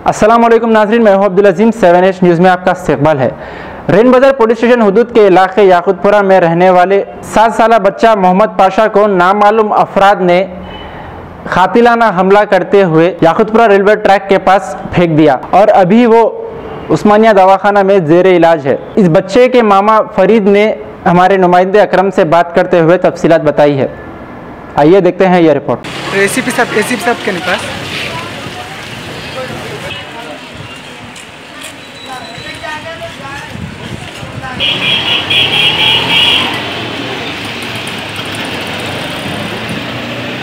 अस्सलाम वालेकुम नाज़रीन, मैं हूं अब्दुल अजीम। 7H न्यूज़ में आपका इस्तकबाल है। रेन बाजार पुलिस स्टेशन हुदूद के इलाके याकूतपुरा में रहने वाले 7 साल बच्चा मोहम्मद पाशा को नामालूम अफराद ने कातिलाना हमला करते हुए याकूतपुरा रेलवे ट्रैक के पास फेंक दिया और अभी वो उस्मानिया दवाखाना में जेरे इलाज है। इस बच्चे के मामा फरीद ने हमारे नुमाइंदे अकरम से बात करते हुए तफसीलात बताई है। आइए देखते हैं यह रिपोर्ट। एसीपी साहब के पास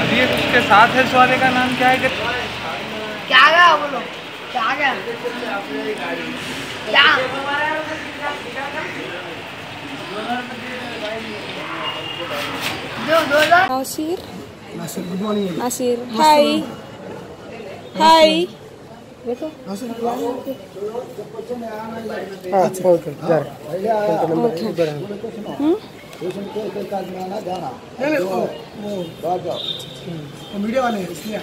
अभी उसके साथ है। इस वाले का नाम क्या है? क्या गया बोलो, क्या गया क्या? Nasir, good morning Nasir. Hi hi देखो नासिर मीडिया वाले इसलिए।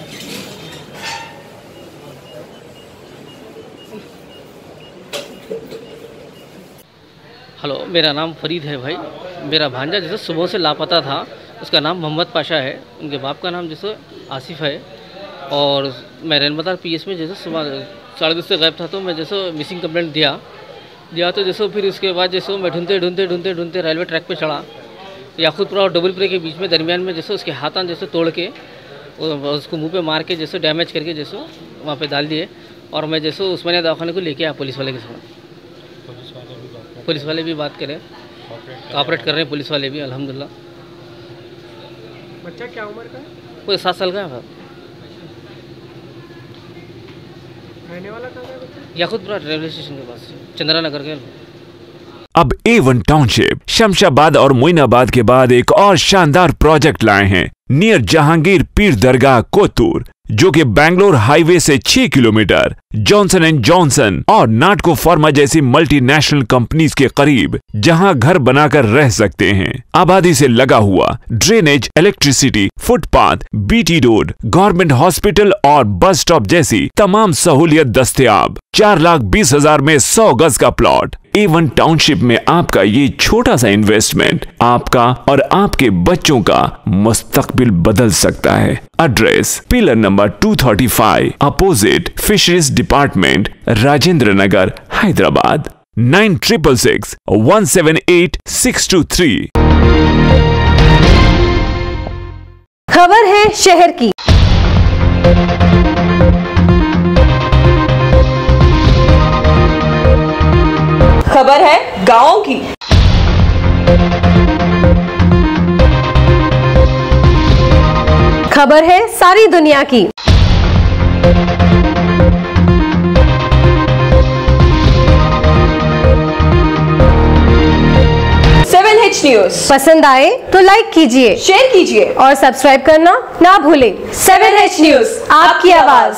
हेलो, मेरा नाम फरीद है भाई। मेरा भांजा जैसे सुबह से लापता था, उसका नाम मोहम्मद पाशा है। उनके बाप का नाम जैसे आसिफ है। और मैं रेन बाजार पीएस में जैसे सुबह 10:30 से गायब था, तो मैं जैसे मिसिंग कंप्लेंट दिया तो जैसे फिर उसके बाद जैसे मैं ढूंढते रेलवे ट्रैक पे चढ़ा। याकूतपुरा और डबलपुरा के बीच में दरमियान में जैसे उसके हाथां जैसे तोड़ के उसको मुंह पे मार के जैसे डैमेज करके जैसे वहाँ पे डाल दिए। और मैं जैसे उस्मानिया दवाखाने को लेके आया पुलिस वाले के साथ। पुलिस वाले भी बात करें, कोऑपरेट कर रहे हैं पुलिस वाले भी, अल्हम्दुलिल्लाह। बच्चा क्या उम्र का है? वो 7 साल का है। रहने वाला कहाँ है बच्चा? याकूतपुरा रेलवे स्टेशन के पास, चंद्रा नगर के। अब A1 टाउनशिप शमशाबाद और मोइनाबाद के बाद एक और शानदार प्रोजेक्ट लाए हैं नियर जहांगीर पीर दरगाह कोतूर, जो कि बैंगलोर हाईवे से 6 किलोमीटर जॉनसन एंड जॉनसन और नाटको फार्मा जैसी मल्टीनेशनल कंपनीज के करीब, जहां घर बनाकर रह सकते हैं। आबादी से लगा हुआ drainage, electricity, footpath, BT road, government hospital और बस स्टॉप जैसी तमाम सहूलियत दस्तयाब। 4,20,000 में 100 गज का प्लॉट। A1 टाउनशिप में आपका ये छोटा सा इन्वेस्टमेंट आपका और आपके बच्चों का मुस्तकबिल बदल सकता है। Address pillar number 235 opposite fisheries department, Rajendra Nagar, Hyderabad. 9666178623। खबर है शहर की। खबर है गांव की। खबर है सारी दुनिया की। 7H न्यूज़ पसंद आए तो लाइक कीजिए, शेयर कीजिए और सब्सक्राइब करना ना भूलें। 7H न्यूज़, आपकी आवाज।